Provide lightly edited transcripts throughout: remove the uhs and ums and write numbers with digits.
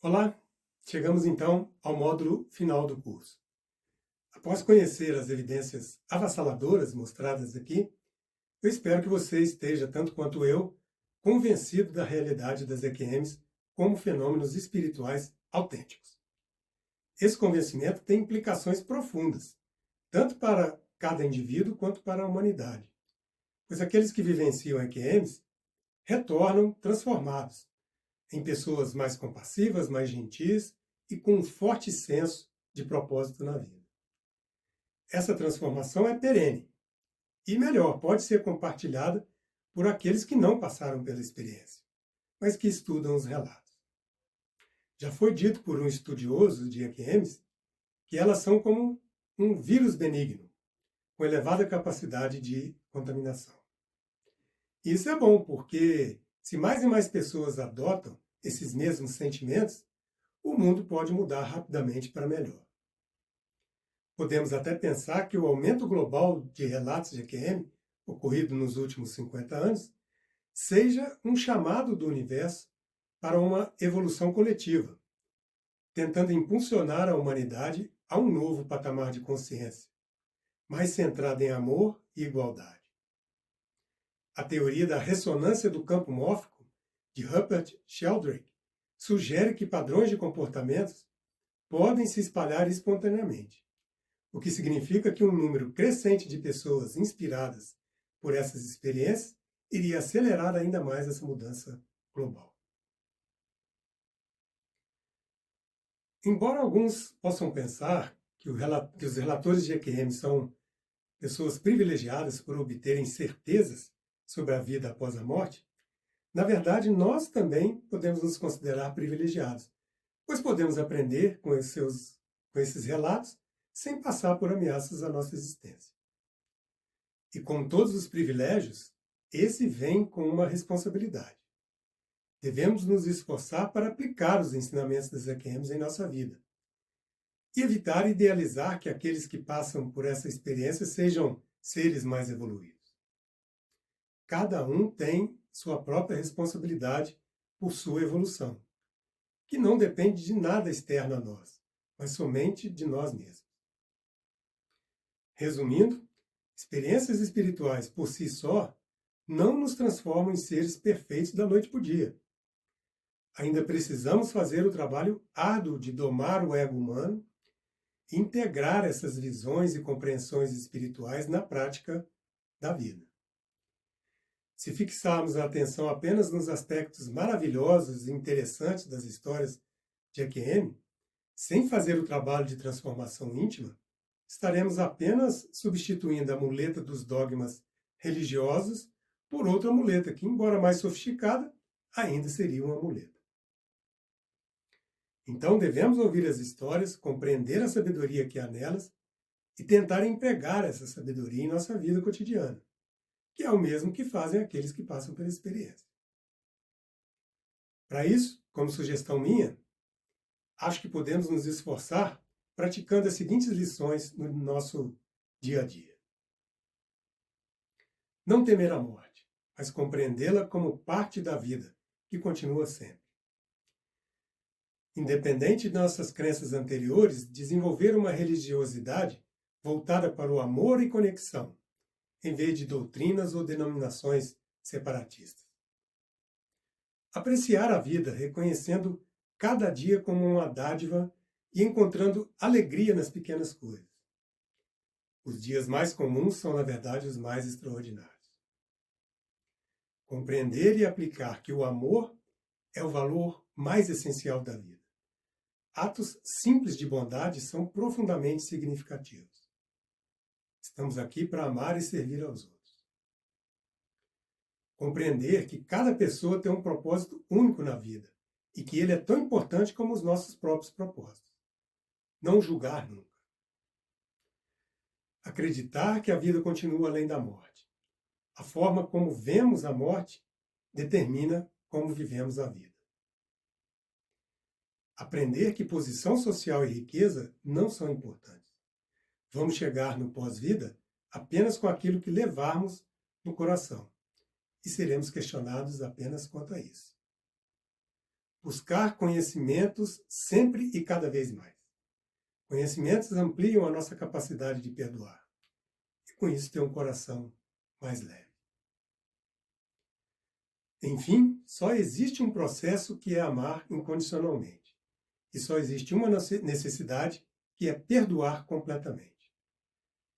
Olá, chegamos então ao módulo final do curso. Após conhecer as evidências avassaladoras mostradas aqui, eu espero que você esteja, tanto quanto eu, convencido da realidade das EQMs como fenômenos espirituais autênticos. Esse convencimento tem implicações profundas, tanto para cada indivíduo quanto para a humanidade, pois aqueles que vivenciam EQMs retornam transformados em pessoas mais compassivas, mais gentis e com um forte senso de propósito na vida. Essa transformação é perene e, melhor, pode ser compartilhada por aqueles que não passaram pela experiência, mas que estudam os relatos. Já foi dito por um estudioso de EQMs que elas são como um vírus benigno, com elevada capacidade de contaminação. E isso é bom, porque se mais e mais pessoas adotam esses mesmos sentimentos, o mundo pode mudar rapidamente para melhor. Podemos até pensar que o aumento global de relatos de EQM, ocorrido nos últimos 50 anos, seja um chamado do universo para uma evolução coletiva, tentando impulsionar a humanidade a um novo patamar de consciência, mais centrado em amor e igualdade. A teoria da ressonância do campo mórfico, de Rupert Sheldrake, sugere que padrões de comportamentos podem se espalhar espontaneamente, o que significa que um número crescente de pessoas inspiradas por essas experiências iria acelerar ainda mais essa mudança global. Embora alguns possam pensar que os relatores de EQM são pessoas privilegiadas por obterem certezas sobre a vida após a morte, na verdade, nós também podemos nos considerar privilegiados, pois podemos aprender com esses relatos sem passar por ameaças à nossa existência. E com todos os privilégios, esse vem com uma responsabilidade. Devemos nos esforçar para aplicar os ensinamentos das EQMs em nossa vida e evitar idealizar que aqueles que passam por essa experiência sejam seres mais evoluídos. Cada um tem sua própria responsabilidade por sua evolução, que não depende de nada externo a nós, mas somente de nós mesmos. Resumindo, experiências espirituais por si só não nos transformam em seres perfeitos da noite para o dia. Ainda precisamos fazer o trabalho árduo de domar o ego humano e integrar essas visões e compreensões espirituais na prática da vida. Se fixarmos a atenção apenas nos aspectos maravilhosos e interessantes das histórias de EQM, sem fazer o trabalho de transformação íntima, estaremos apenas substituindo a muleta dos dogmas religiosos por outra muleta que, embora mais sofisticada, ainda seria uma muleta. Então devemos ouvir as histórias, compreender a sabedoria que há nelas e tentar empregar essa sabedoria em nossa vida cotidiana, que é o mesmo que fazem aqueles que passam pela experiência. Para isso, como sugestão minha, acho que podemos nos esforçar praticando as seguintes lições no nosso dia a dia. Não temer a morte, mas compreendê-la como parte da vida, que continua sempre. Independente de nossas crenças anteriores, desenvolver uma religiosidade voltada para o amor e conexão, em vez de doutrinas ou denominações separatistas. Apreciar a vida, reconhecendo cada dia como uma dádiva e encontrando alegria nas pequenas coisas. Os dias mais comuns são, na verdade, os mais extraordinários. Compreender e aplicar que o amor é o valor mais essencial da vida. Atos simples de bondade são profundamente significativos. Estamos aqui para amar e servir aos outros. Compreender que cada pessoa tem um propósito único na vida e que ele é tão importante como os nossos próprios propósitos. Não julgar nunca. Acreditar que a vida continua além da morte. A forma como vemos a morte determina como vivemos a vida. Aprender que posição social e riqueza não são importantes. Vamos chegar no pós-vida apenas com aquilo que levarmos no coração e seremos questionados apenas quanto a isso. buscar conhecimentos sempre e cada vez mais. Conhecimentos ampliam a nossa capacidade de perdoar e, com isso, ter um coração mais leve. Enfim, só existe um processo que é amar incondicionalmente. E só existe uma necessidade, que é perdoar completamente.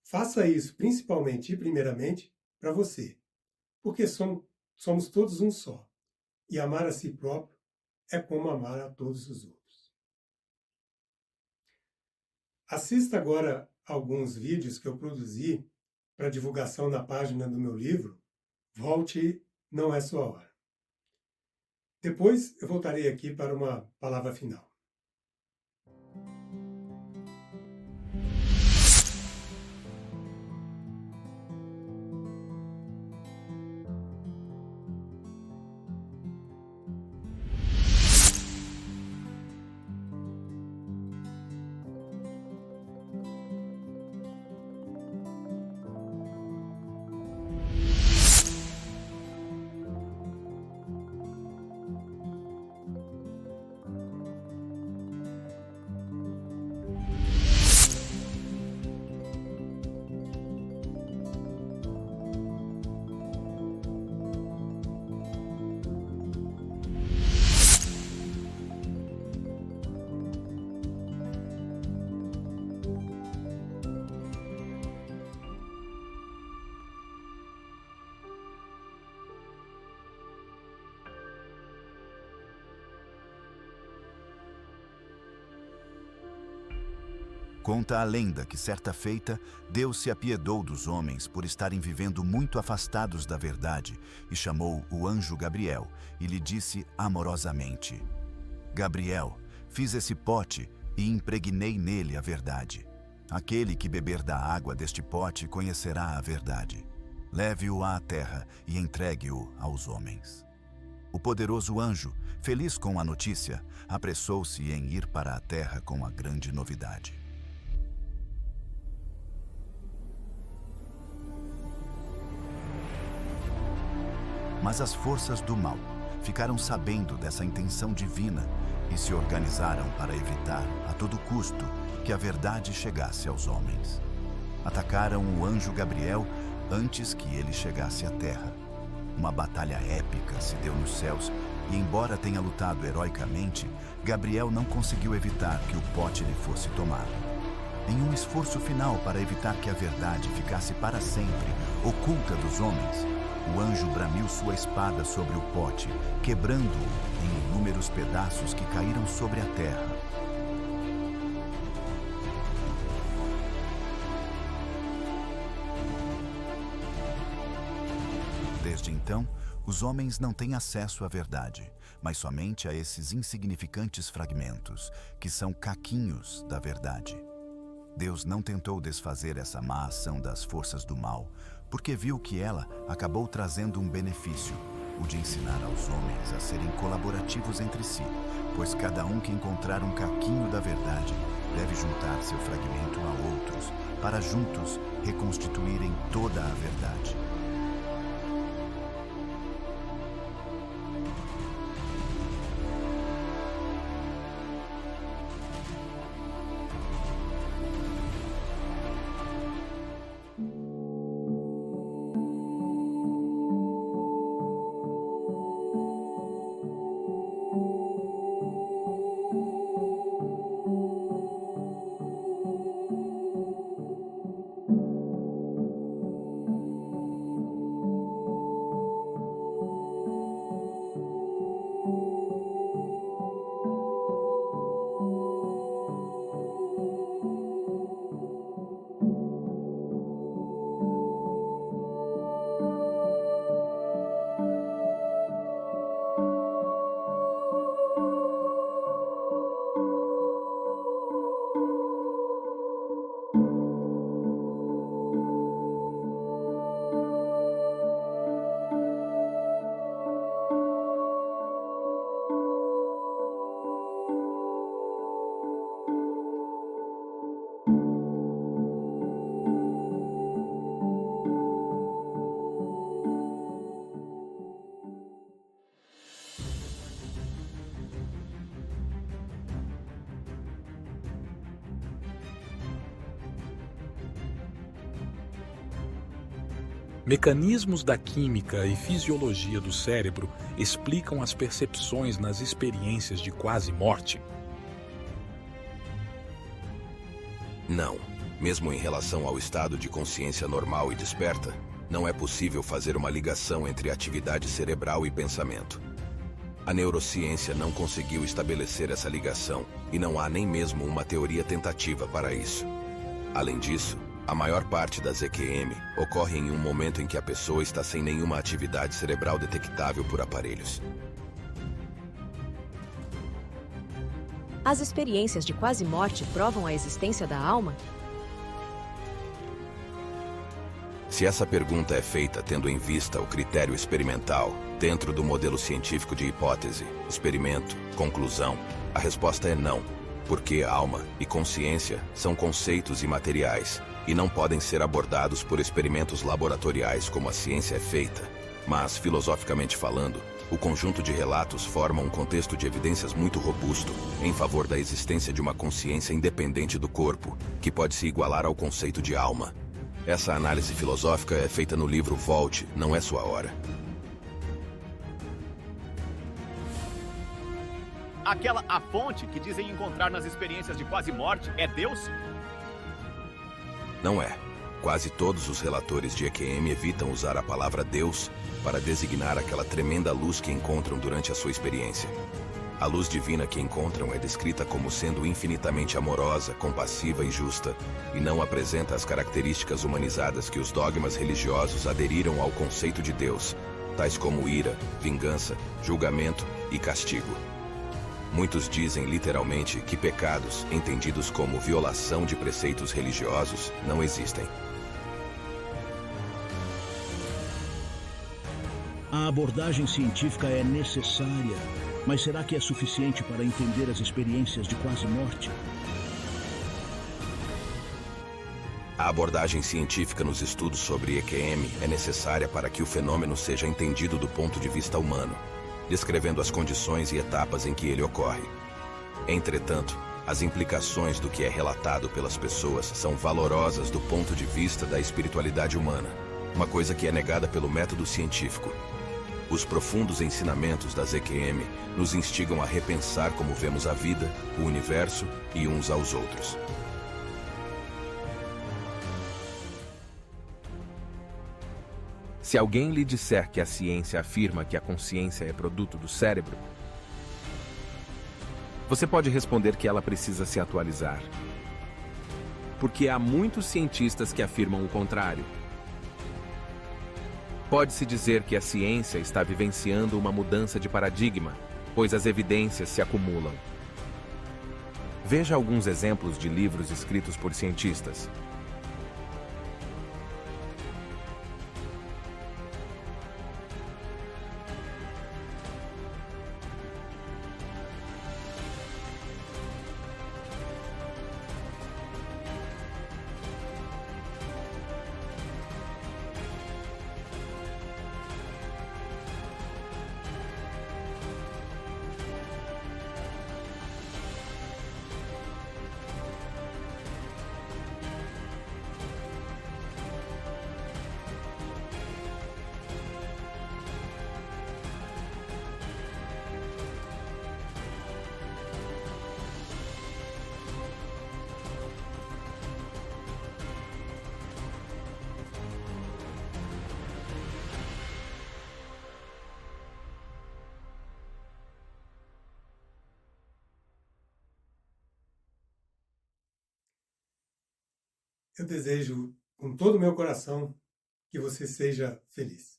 Faça isso principalmente e primeiramente para você, porque somos todos um só. E amar a si próprio é como amar a todos os outros. Assista agora alguns vídeos que eu produzi para divulgação na página do meu livro, Volte, Não É Sua Hora. Depois eu voltarei aqui para uma palavra final. Conta a lenda que, certa feita, Deus se apiedou dos homens por estarem vivendo muito afastados da verdade e chamou o anjo Gabriel e lhe disse amorosamente: Gabriel, fiz esse pote e impregnei nele a verdade. Aquele que beber da água deste pote conhecerá a verdade. Leve-o à terra e entregue-o aos homens. O poderoso anjo, feliz com a notícia, apressou-se em ir para a terra com a grande novidade. Mas as forças do mal ficaram sabendo dessa intenção divina e se organizaram para evitar, a todo custo, que a verdade chegasse aos homens. Atacaram o anjo Gabriel antes que ele chegasse à terra. Uma batalha épica se deu nos céus e, embora tenha lutado heroicamente, Gabriel não conseguiu evitar que o pote lhe fosse tomado. Em um esforço final para evitar que a verdade ficasse para sempre oculta dos homens, o anjo bramiu sua espada sobre o pote, quebrando-o em inúmeros pedaços que caíram sobre a terra. Desde então, os homens não têm acesso à verdade, mas somente a esses insignificantes fragmentos, que são caquinhos da verdade. Deus não tentou desfazer essa má ação das forças do mal, porque viu que ela acabou trazendo um benefício, o de ensinar aos homens a serem colaborativos entre si, pois cada um que encontrar um caquinho da verdade deve juntar seu fragmento a outros, para juntos reconstituírem toda a verdade. Mecanismos da química e fisiologia do cérebro explicam as percepções nas experiências de quase morte? Não. Mesmo em relação ao estado de consciência normal e desperta, não é possível fazer uma ligação entre atividade cerebral e pensamento. A neurociência não conseguiu estabelecer essa ligação e não há nem mesmo uma teoria tentativa para isso. Além disso, a maior parte das EQM ocorre em um momento em que a pessoa está sem nenhuma atividade cerebral detectável por aparelhos. As experiências de quase morte provam a existência da alma? Se essa pergunta é feita tendo em vista o critério experimental, dentro do modelo científico de hipótese, experimento, conclusão, a resposta é não, porque alma e consciência são conceitos imateriais e não podem ser abordados por experimentos laboratoriais como a ciência é feita. Mas, filosoficamente falando, o conjunto de relatos forma um contexto de evidências muito robusto em favor da existência de uma consciência independente do corpo, que pode se igualar ao conceito de alma. Essa análise filosófica é feita no livro Volte, não é sua hora. A fonte que dizem encontrar nas experiências de quase morte é Deus? Não é. Quase todos os relatores de EQM evitam usar a palavra Deus para designar aquela tremenda luz que encontram durante a sua experiência. A luz divina que encontram é descrita como sendo infinitamente amorosa, compassiva e justa, e não apresenta as características humanizadas que os dogmas religiosos aderiram ao conceito de Deus, tais como ira, vingança, julgamento e castigo. Muitos dizem literalmente que pecados, entendidos como violação de preceitos religiosos, não existem. A abordagem científica é necessária, mas será que é suficiente para entender as experiências de quase morte? A abordagem científica nos estudos sobre EQM é necessária para que o fenômeno seja entendido do ponto de vista humano, descrevendo as condições e etapas em que ele ocorre. Entretanto, as implicações do que é relatado pelas pessoas são valorosas do ponto de vista da espiritualidade humana, uma coisa que é negada pelo método científico. Os profundos ensinamentos das EQM nos instigam a repensar como vemos a vida, o universo e uns aos outros. Se alguém lhe disser que a ciência afirma que a consciência é produto do cérebro, você pode responder que ela precisa se atualizar. Porque há muitos cientistas que afirmam o contrário. Pode-se dizer que a ciência está vivenciando uma mudança de paradigma, pois as evidências se acumulam. Veja alguns exemplos de livros escritos por cientistas. Eu desejo, com todo o meu coração, que você seja feliz.